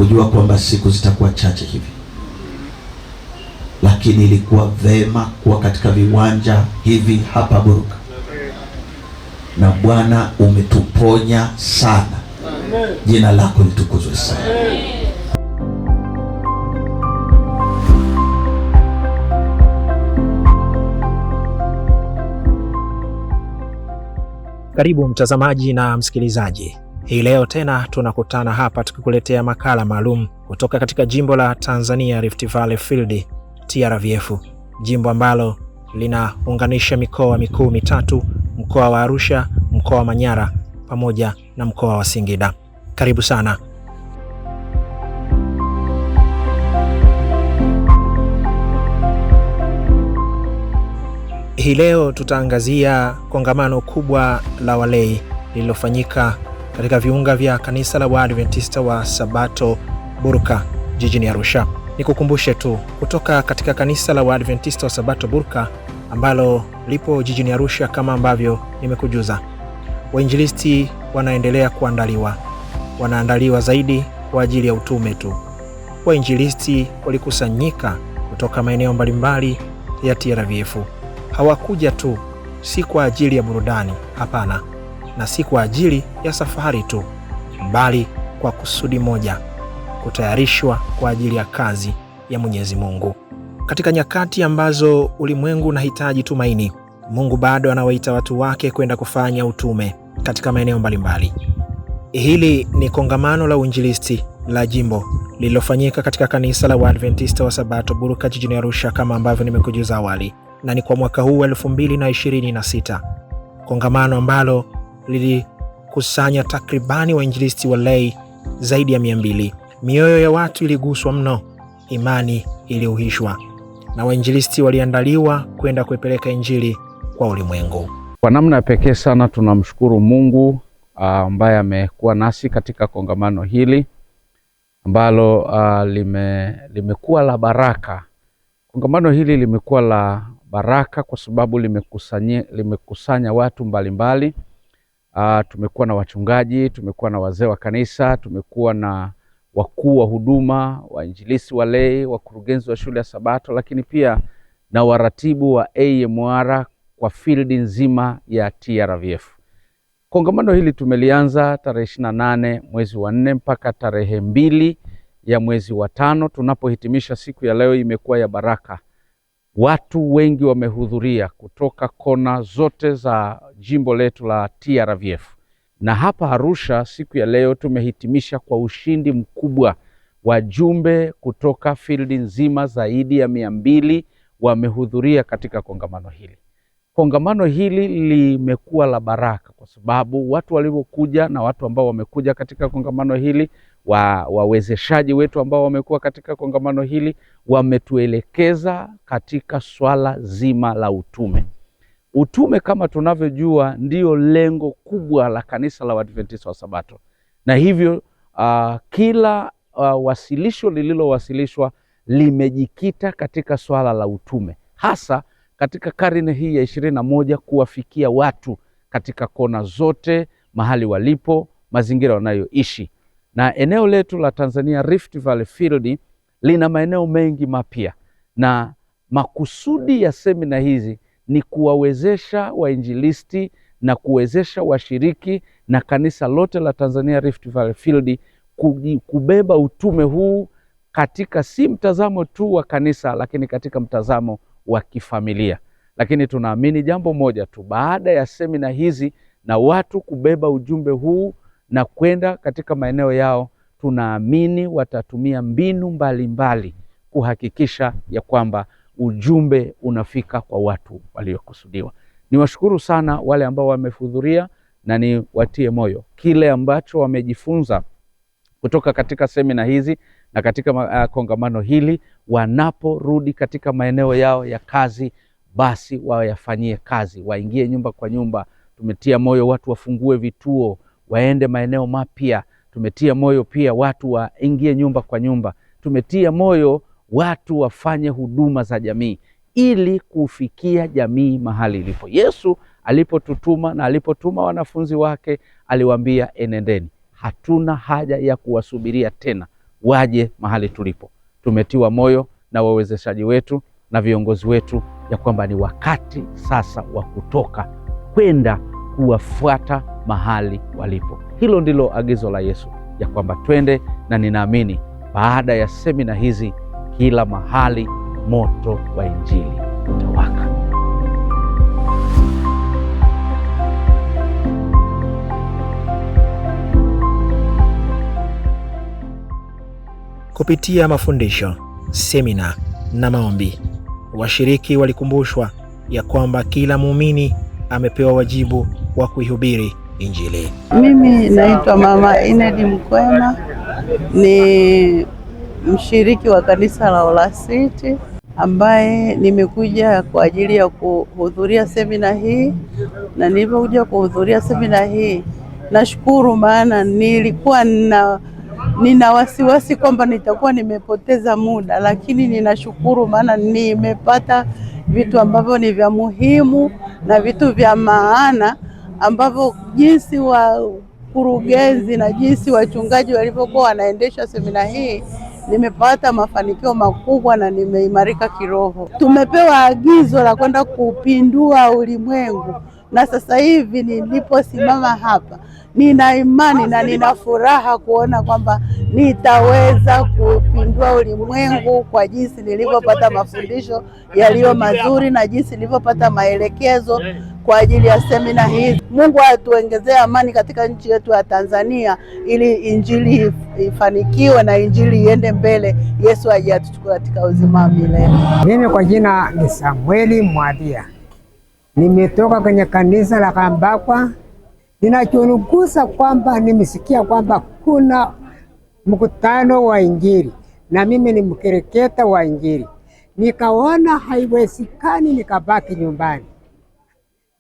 Sikujua kwamba siku zitakuwa chache hivi, lakini ilikuwa vema kuwa katika viwanja hivi hapa Burka, na Bwana umetuponya sana. Jina lako litukuzwe sana. Karibu mtazamaji na msikilizaji. Hii leo tena tunakutana hapa tukikuletea makala maalum kutoka katika jimbo la Tanzania Rift Valley Field TRVF, jimbo ambalo linaunganisha mikoa mikuu mitatu: mkoa wa Arusha, mkoa wa Manyara pamoja na mkoa wa Singida. Karibu sana. Hii leo tutaangazia kongamano kubwa la walei lililofanyika katika viunga vya kanisa la Waadventista wa Sabato Burka jijini Arusha. Nikukumbushe tu, kutoka katika kanisa la Waadventista wa Sabato Burka ambalo lipo jijini Arusha, kama ambavyo nimekujuza, wainjilisti wanaandaliwa zaidi kwa ajili ya utume tu. Wainjilisti walikusanyika kutoka maeneo mbalimbali ya TRVF. Hawakuja tu si kwa ajili ya burudani, hapana, na si kwa ajili ya safari tu, bali kwa kusudi moja: kutayarishwa kwa ajili ya kazi ya Mwenyezi Mungu. Katika nyakati ambazo ulimwengu unahitaji tumaini, Mungu bado anawaita watu wake kwenda kufanya utume katika maeneo mbalimbali. Hili ni kongamano la uinjilisti la jimbo lililofanyika katika kanisa la Waadventista wa Sabato Burka jijini Arusha, kama ambavyo nimekujuza awali, na ni kwa mwaka huu 2026, kongamano ambalo lilikusanya takribani wainjilisti walei zaidi ya 200. Mioyo ya watu iliguswa mno, imani iliuhishwa, na wainjilisti waliandaliwa kwenda kuipeleka injili kwa ulimwengu. Kwa namna pekee sana tunamshukuru Mungu ambaye amekuwa nasi katika kongamano hili ambalo limekuwa la baraka. Kongamano hili limekuwa la baraka kwa sababu limekusanya watu mbalimbali. Tumekuwa na wachungaji, tumekuwa na wazee wa kanisa, tumekuwa na wakuu wa huduma, wainjilisti walei, wakurugenzi wa shule ya Sabato, lakini pia na waratibu wa AMR kwa field nzima ya TRVF. Kongamano hili tumelianza tarehe 28 mwezi wa 4 mpaka tarehe 2 ya mwezi wa 5. Tunapohitimisha siku ya leo, imekuwa ya baraka. Watu wengi wamehudhuria kutoka kona zote za jimbo letu la TRVF. Na hapa Arusha siku ya leo tumehitimisha kwa ushindi mkubwa. Wajumbe kutoka field nzima zaidi ya 200 wamehudhuria katika kongamano hili. Kongamano hili limekuwa la baraka kwa sababu watu waliokuja na watu ambao wamekuja katika kongamano hili, wawezeshaji wetu ambao wamekuwa katika kongamano hili, wametuelekeza katika swala zima la utume. Utume kama tunavyojua ndio lengo kubwa la kanisa la Waadventista wa Sabato. Na hivyo kila wasilisho lililowasilishwa limejikita katika swala la utume, hasa katika karne hii ya 21, kuwafikia watu katika kona zote, mahali walipo, mazingira wanayoishi. Na eneo letu la Tanzania Rift Valley Field lina maeneo mengi mapya, na makusudi ya semina hizi ni kuwawezesha wainjilisti na kuwezesha washiriki na kanisa lote la Tanzania Rift Valley Field kubeba utume huu katika si mtazamo tu wa kanisa, lakini katika mtazamo wa kifamilia. Lakini tunaamini jambo moja tu, baada ya semina hizi na watu kubeba ujumbe huu na kwenda katika maeneo yao, tunaamini watatumia mbinu mbalimbali kuhakikisha ya kwamba ujumbe unafika kwa watu waliokusudiwa. Niwashukuru sana wale ambao wamehudhuria, na ni watie moyo kile ambacho wamejifunza kutoka katika semina hizi na katika kongamano hili. Wanaporudi katika maeneo yao ya kazi, basi wayafanyie kazi, waingie nyumba kwa nyumba. Tumetia moyo watu wafungue vituo, waende maeneo mapya. Tumetia moyo pia watu waingie nyumba kwa nyumba. Tumetia moyo watu wafanye huduma za jamii ili kufikia jamii mahali ilipo. Yesu alipotutuma na alipotuma wanafunzi wake aliwaambia, enendeni. Hatuna haja ya kuwasubiria tena, waje mahali tulipo. Tumetiwa moyo na wawezeshaji wetu na viongozi wetu ya kwamba ni wakati sasa wa kutoka kwenda kuwafuata mahali walipo. Hilo ndilo agizo la Yesu, ya kwamba twende, na ninaamini baada ya semina hizi kila mahali moto wa Injili utawaka. Kupitia mafundisho, semina na maombi, washiriki walikumbushwa ya kwamba kila muumini amepewa wajibu wa kuihubiri Injili. Mimi naitwa Mama Inedi Mkwema, ni mshiriki wa kanisa la Olasiti ambaye nimekuja kwa ajili ya kuhudhuria semina hii. Na nilipokuja kuhudhuria semina hii nashukuru, maana nilikuwa nina wasiwasi kwamba nitakuwa nimepoteza muda, lakini ninashukuru maana nimepata vitu ambavyo ni vya muhimu na vitu vya maana ambavyo jinsi wakurugenzi na jinsi wachungaji walivyokuwa wanaendesha semina hii, nimepata mafanikio makubwa na nimeimarika kiroho. Tumepewa agizo la kwenda kupindua ulimwengu, na sasa hivi niliposimama hapa nina imani na nina furaha kuona kwamba nitaweza kupindua ulimwengu kwa jinsi nilivyopata mafundisho yaliyo mazuri na jinsi nilivyopata maelekezo kwa ajili ya semina hii. Mungu atuongezee amani katika nchi yetu ya Tanzania ili Injili ifanikiwe na Injili iende mbele. Yesu aje atuchukue katika uzima wa milele. Mimi kwa jina ni Samueli Mwadia. Nimetoka kwenye kanisa la Kambakwa. Ninachunguza kwamba nimesikia kwamba kuna mkutano wa Injili na mimi ni mkereketa wa Injili. Nikaona haiwezekani nikabaki nyumbani.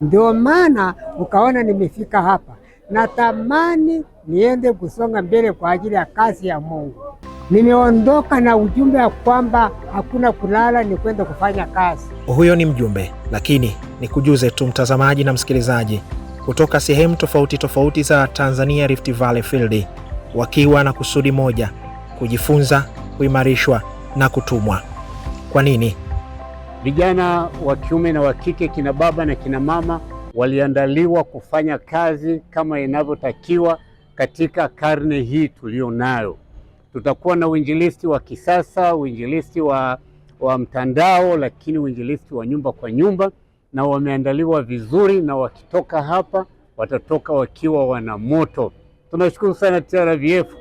Ndio maana ukaona nimefika hapa. Natamani niende kusonga mbele kwa ajili ya kazi ya Mungu. Nimeondoka na ujumbe wa kwamba hakuna kulala, ni kwenda kufanya kazi. Huyo ni mjumbe, lakini nikujuze tu mtazamaji na msikilizaji, kutoka sehemu tofauti tofauti za Tanzania Rift Valley Field, wakiwa na kusudi moja: kujifunza, kuimarishwa na kutumwa. Kwa nini? Vijana wa kiume na wa kike, kina baba na kina mama, waliandaliwa kufanya kazi kama inavyotakiwa katika karne hii tulio nayo. Tutakuwa na uinjilisti wa kisasa, uinjilisti wa mtandao, lakini uinjilisti wa nyumba kwa nyumba, na wameandaliwa vizuri, na wakitoka hapa watatoka wakiwa wana moto. Tunashukuru sana TRVF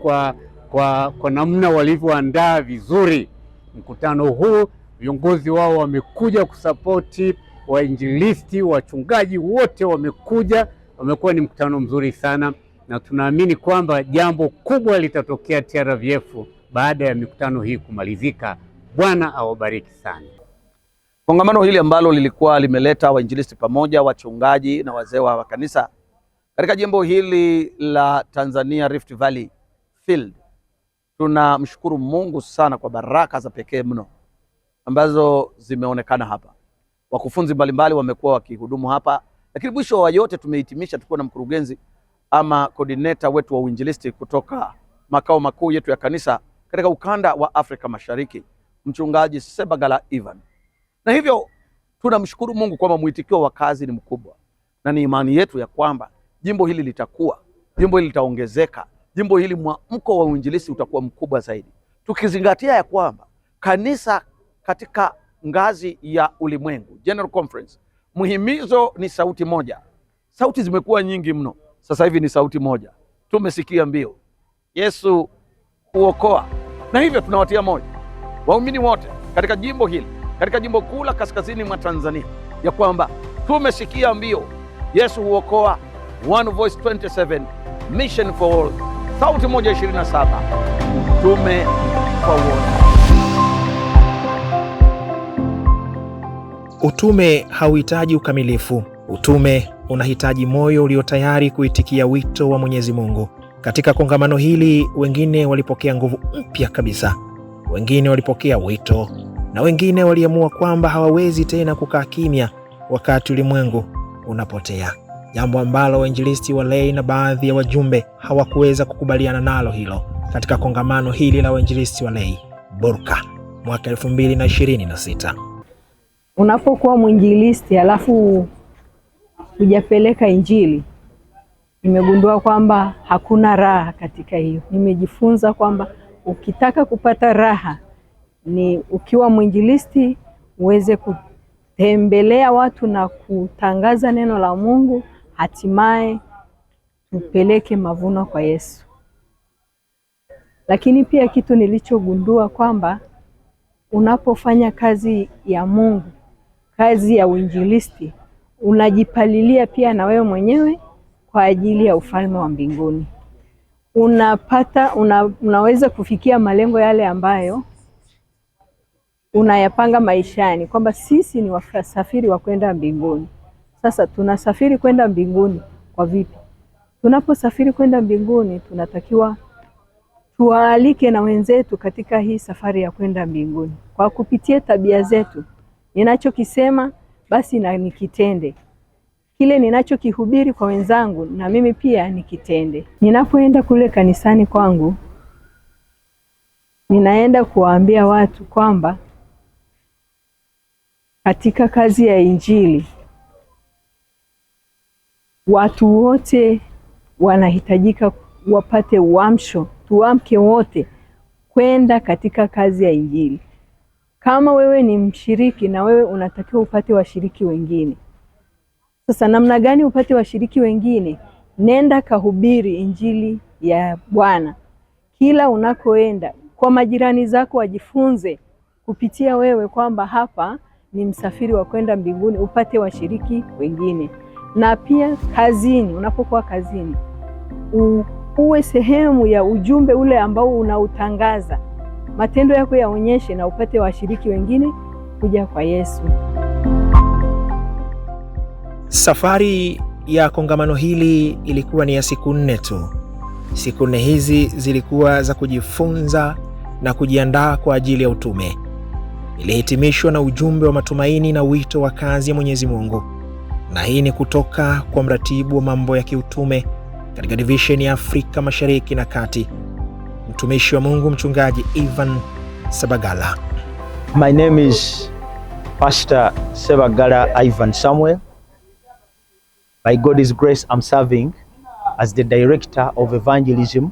kwa namna walivyoandaa vizuri mkutano huu. Viongozi wao wamekuja kusapoti, wainjilisti, wachungaji wote wamekuja. Wamekuwa ni mkutano mzuri sana, na tunaamini kwamba jambo kubwa litatokea TRVF baada ya mikutano hii kumalizika. Bwana awabariki sana. Kongamano hili ambalo lilikuwa limeleta wainjilisti pamoja, wachungaji na wazee wa kanisa katika jimbo hili la Tanzania Rift Valley Field, tunamshukuru Mungu sana kwa baraka za pekee mno ambazo zimeonekana hapa. Wakufunzi mbalimbali wamekuwa wakihudumu hapa, lakini mwisho wa yote tumehitimisha tukiwa na mkurugenzi ama coordinator wetu wa uinjilisti kutoka makao makuu yetu ya kanisa katika ukanda wa Afrika Mashariki, mchungaji Sebagala Ivan. Na hivyo tunamshukuru Mungu kwamba mwitikio wa kazi ni mkubwa, na ni imani yetu ya kwamba jimbo hili litakuwa, jimbo hili litaongezeka, jimbo hili mwamko wa uinjilisti utakuwa mkubwa zaidi, tukizingatia ya kwamba kanisa katika ngazi ya ulimwengu, General Conference, muhimizo ni sauti moja. Sauti zimekuwa nyingi mno, sasa hivi ni sauti moja. Tumesikia mbiu, Yesu huokoa. Na hivyo tunawatia moyo waumini wote katika jimbo hili, katika jimbo kuu la kaskazini mwa Tanzania, ya kwamba tumesikia mbiu, Yesu huokoa, One Voice 27, Mission for All, sauti moja 27, utume kwa wote. Utume hauhitaji ukamilifu. Utume unahitaji moyo ulio tayari kuitikia wito wa Mwenyezi Mungu. Katika kongamano hili, wengine walipokea nguvu mpya kabisa, wengine walipokea wito, na wengine waliamua kwamba hawawezi tena kukaa kimya wakati ulimwengu unapotea, jambo ambalo wainjilisti walei na baadhi ya wajumbe hawakuweza kukubaliana nalo hilo. katika kongamano hili la wainjilisti walei Burka mwaka 2026. Unapokuwa mwinjilisti alafu hujapeleka injili, nimegundua kwamba hakuna raha katika hiyo. Nimejifunza kwamba ukitaka kupata raha ni ukiwa mwinjilisti uweze kutembelea watu na kutangaza neno la Mungu, hatimaye tupeleke mavuno kwa Yesu. Lakini pia kitu nilichogundua kwamba unapofanya kazi ya Mungu, kazi ya uinjilisti, unajipalilia pia na wewe mwenyewe kwa ajili ya ufalme wa mbinguni. Unaweza kufikia malengo yale ambayo unayapanga maishani, kwamba sisi ni wasafiri wa kwenda mbinguni. Sasa tunasafiri kwenda mbinguni kwa vipi? Tunaposafiri kwenda mbinguni, tunatakiwa tuwaalike na wenzetu katika hii safari ya kwenda mbinguni kwa kupitia tabia zetu. Ninachokisema basi na nikitende, kile ninachokihubiri kwa wenzangu na mimi pia nikitende. Ninapoenda kule kanisani kwangu, ninaenda kuwaambia watu kwamba katika kazi ya injili watu wote wanahitajika wapate uamsho, tuamke wote kwenda katika kazi ya injili. Kama wewe ni mshiriki, na wewe unatakiwa upate washiriki wengine. Sasa namna gani upate washiriki wengine? Nenda kahubiri injili ya Bwana kila unakoenda, kwa majirani zako wajifunze kupitia wewe kwamba hapa ni msafiri wa kwenda mbinguni, upate washiriki wengine. Na pia kazini, unapokuwa kazini, uwe sehemu ya ujumbe ule ambao unautangaza. Matendo yako yaonyeshe na upate washiriki wengine kuja kwa Yesu. Safari ya kongamano hili ilikuwa ni ya siku 4 tu. Siku 4 hizi zilikuwa za kujifunza na kujiandaa kwa ajili ya utume. Ilihitimishwa na ujumbe wa matumaini na wito wa kazi ya Mwenyezi Mungu. Na hii ni kutoka kwa mratibu wa mambo ya kiutume katika division ya Afrika Mashariki na Kati, mtumishi wa Mungu Mchungaji Ivan Sebagala. My name is Pastor Sebagala Ivan Samuel. By God's grace, I'm serving as the Director of Evangelism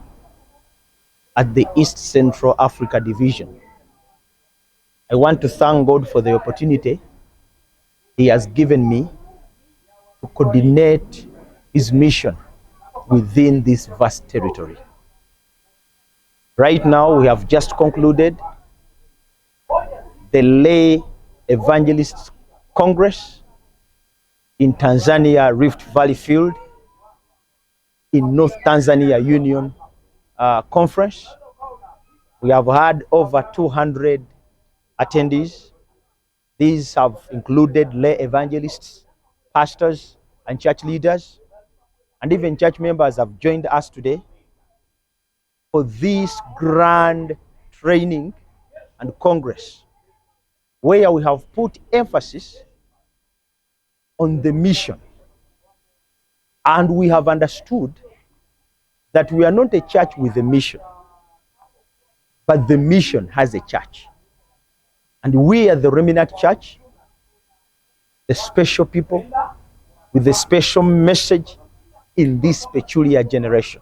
at the East Central Africa Division. I want to thank God for the opportunity He has given me to coordinate His mission within this vast territory. Right now, we have just concluded the Lay Evangelists Congress in Tanzania Rift Valley Field in North Tanzania Union Conference. We have had over 200 attendees. These have included lay evangelists, pastors, and church leaders, and even church members have joined us today for this grand training and congress, where we have put emphasis on the mission. And we have understood that we are not a church with a mission, but the mission has a church. And we are the remnant church, the special people with a special message in this peculiar generation.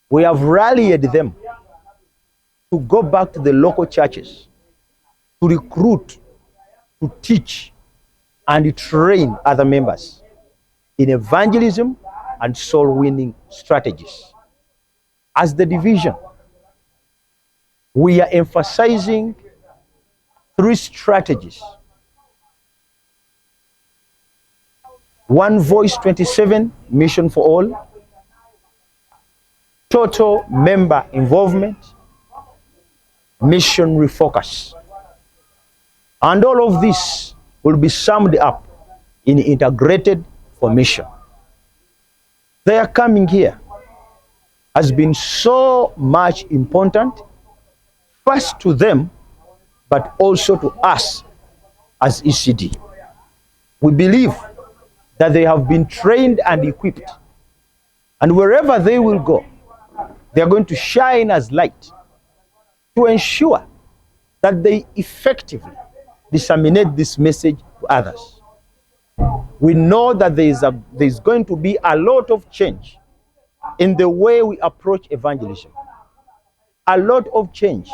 We have rallied them to go back to the local churches, to recruit, to teach, and train other members in evangelism and soul-winning strategies. As the division, we are emphasizing 3 strategies. One Voice 27, Mission for All, total member involvement, mission refocus. And all of this will be summed up in integrated formation. Their coming here has been so much important, first to them, but also to us as ECD. We believe that they have been trained and equipped, and wherever they will go, They are going to shine as light to ensure that they effectively disseminate this message to others. We know that there is going to be a lot of change in the way we approach evangelism, a lot of change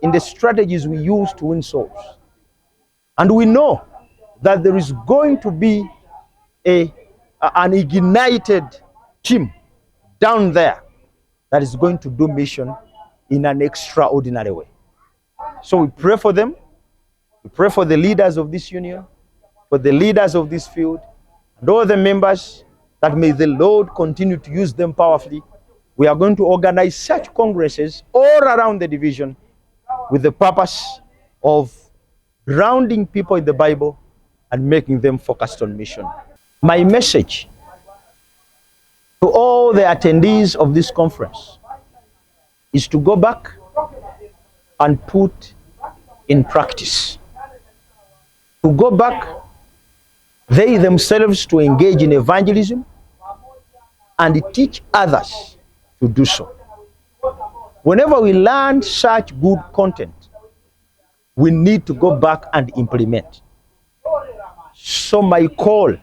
in the strategies we use to win souls. And we know that there is going to be an ignited team down there that is going to do mission in an extraordinary way. So we pray for them. We pray for the leaders of this union, for the leaders of this field, and all the members, that may the Lord continue to use them powerfully. We are going to organize such congresses all around the division with the purpose of grounding people in the Bible and making them focused on mission. My message to all the attendees of this conference is to go back and put in practice. To go back, they themselves to engage in evangelism and teach others to do so. Whenever we learn such good content, we need to go back and implement. So my call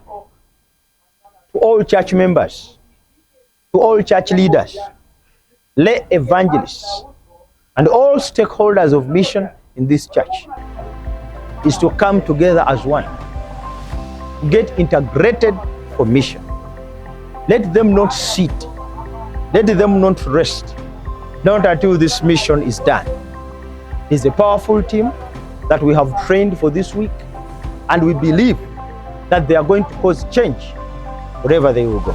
to all church members, to all church leaders, lay evangelists, and all stakeholders of mission in this church is to come together as one, get integrated for mission. Let them not sit, let them not rest, not until this mission is done. It's a powerful team that we have trained for this week, and we believe that they are going to cause change wherever they will go.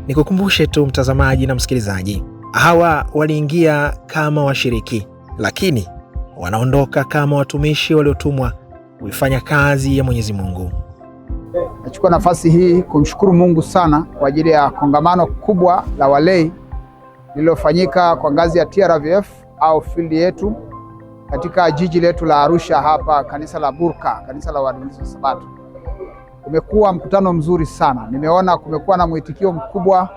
Nikukumbushe tu mtazamaji na msikilizaji, hawa waliingia kama washiriki, lakini wanaondoka kama watumishi waliotumwa kuifanya kazi ya Mwenyezi Mungu. Nachukua nafasi hii kumshukuru Mungu sana kwa ajili ya kongamano kubwa la walei lililofanyika kwa ngazi ya TRVF au field yetu katika jiji letu la Arusha hapa kanisa la Burka, kanisa la Waadventista wa Sabato. Umekuwa mkutano mzuri sana. Nimeona kumekuwa na mwitikio mkubwa,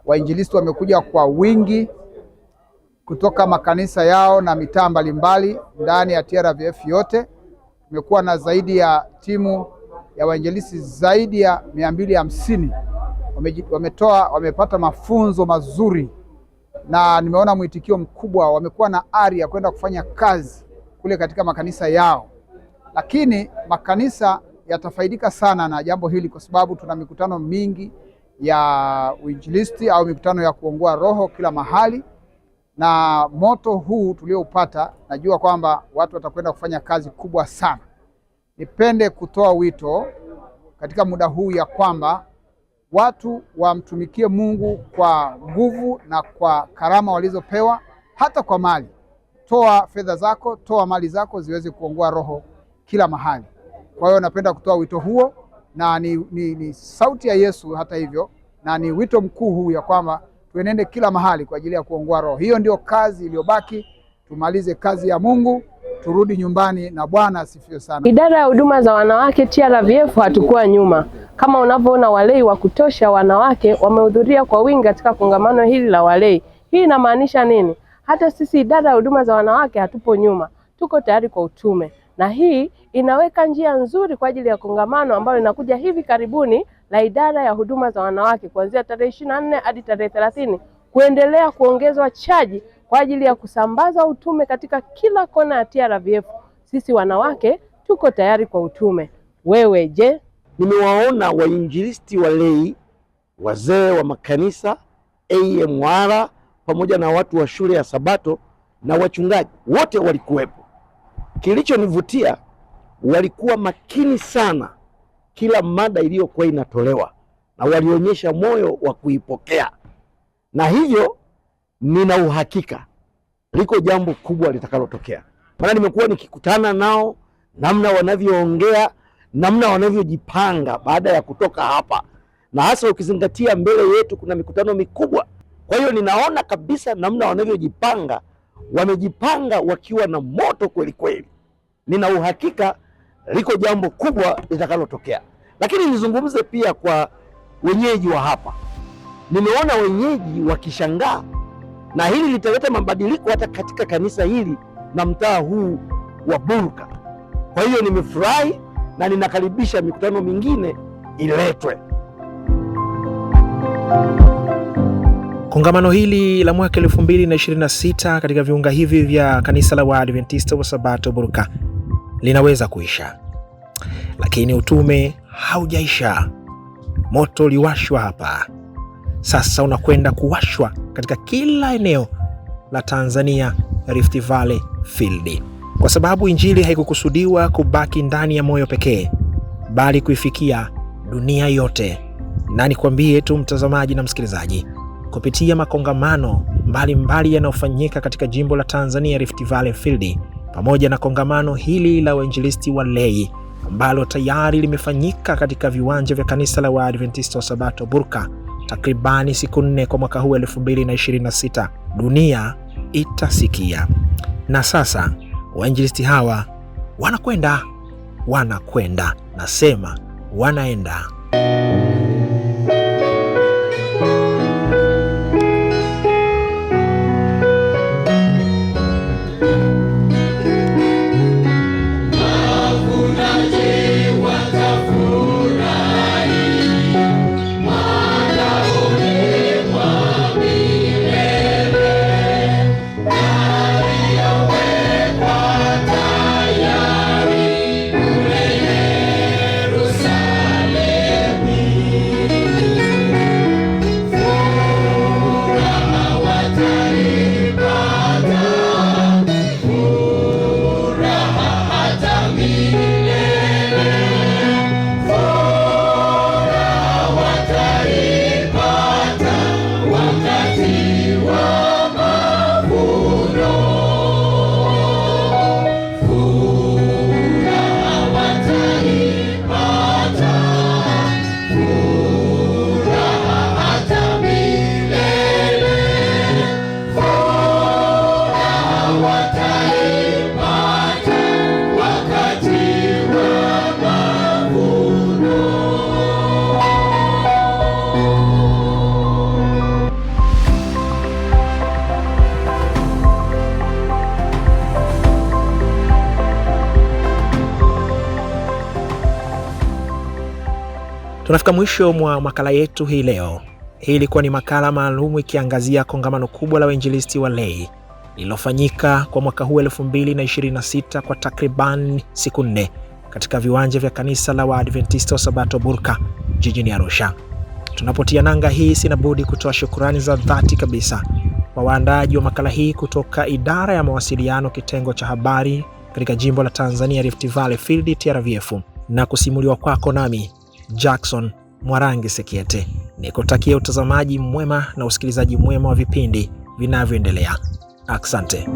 wainjilisti wamekuja kwa wingi kutoka makanisa yao na mitaa mbalimbali ndani ya TRVF yote. Tumekuwa na zaidi ya timu ya wainjilisti zaidi ya 250 wamepata mafunzo mazuri, na nimeona mwitikio mkubwa. Wamekuwa na ari ya kwenda kufanya kazi kule katika makanisa yao, lakini makanisa yatafaidika sana na jambo hili kwa sababu tuna mikutano mingi ya uinjilisti au mikutano ya kuongoa roho kila mahali, na moto huu tulioupata najua kwamba watu watakwenda kufanya kazi kubwa sana. Nipende kutoa wito katika muda huu ya kwamba watu wamtumikie Mungu kwa nguvu na kwa karama walizopewa, hata kwa mali. Toa fedha zako, toa mali zako ziweze kuongoa roho kila mahali. Kwa hiyo napenda kutoa wito huo, na ni sauti ya Yesu hata hivyo, na ni wito mkuu huu ya kwamba tuenende kila mahali kwa ajili ya kuongoa roho. Hiyo ndio kazi iliyobaki. Tumalize kazi ya Mungu, turudi nyumbani, na Bwana asifiwe sana. Idara ya huduma za wanawake TRVF hatakuwa nyuma. Kama unavyoona, walei wa kutosha wanawake wamehudhuria kwa wingi katika kongamano hili la walei. Hii inamaanisha nini? Hata sisi idara ya huduma za wanawake hatupo nyuma. Tuko tayari kwa utume. Na hii inaweka njia nzuri kwa ajili ya kongamano ambalo linakuja hivi karibuni la idara ya huduma za wanawake kuanzia tarehe 24 hadi tarehe 30, kuendelea kuongezwa chaji kwa ajili ya kusambaza utume katika kila kona ya TRVF. Sisi wanawake tuko tayari kwa utume. Wewe je? Nimewaona wainjilisti walei, wazee wa makanisa, AMR pamoja na watu wa shule ya Sabato na wachungaji wote walikuwepo. Kilichonivutia, walikuwa makini sana kila mada iliyokuwa inatolewa, na walionyesha moyo wa kuipokea, na hivyo nina uhakika liko jambo kubwa litakalotokea. Maana nimekuwa nikikutana nao, namna wanavyoongea, namna wanavyojipanga baada ya kutoka hapa, na hasa ukizingatia mbele yetu kuna mikutano mikubwa. Kwa hiyo ninaona kabisa namna wanavyojipanga, wamejipanga wakiwa na moto kweli kweli. Nina uhakika liko jambo kubwa litakalotokea. Lakini nizungumze pia kwa wenyeji wa hapa. Nimeona wenyeji wakishangaa, na hili litaleta mabadiliko hata katika kanisa hili na mtaa huu wa Burka. Kwa hiyo nimefurahi na ninakaribisha mikutano mingine iletwe. Kongamano hili la mwaka 2026 katika viunga hivi vya kanisa la Waadventista wa Sabato Burka linaweza kuisha, lakini utume haujaisha. Moto uliwashwa hapa, sasa unakwenda kuwashwa katika kila eneo la Tanzania Rift Valley Field, kwa sababu injili haikukusudiwa kubaki ndani ya moyo pekee, bali kuifikia dunia yote. Na nikwambie tu mtazamaji na msikilizaji, kupitia makongamano mbalimbali yanayofanyika katika jimbo la Tanzania Rift Valley Field, pamoja na kongamano hili la wainjilisti walei ambalo tayari limefanyika katika viwanja vya kanisa la Waadventista wa Sabato Burka takribani siku 4 kwa mwaka huu 2026, dunia itasikia. Na sasa wainjilisti hawa wanakwenda, nasema wanaenda. Tunafika mwisho mwa makala yetu hii leo. Hii ilikuwa ni makala maalum ikiangazia kongamano kubwa la wainjilisti walei lililofanyika kwa mwaka huu 2026 kwa takriban siku 4 katika viwanja vya kanisa la Waadventista wa Sabato Burka jijini Arusha. Tunapotia nanga hii, sina budi kutoa shukrani za dhati kabisa kwa waandaji wa makala hii kutoka idara ya mawasiliano kitengo cha habari katika jimbo la Tanzania Rift Valley Field TRVF, na kusimuliwa kwako nami Jackson Mwarangi Sekiete. Nikutakia utazamaji mwema na usikilizaji mwema wa vipindi vinavyoendelea. Asante.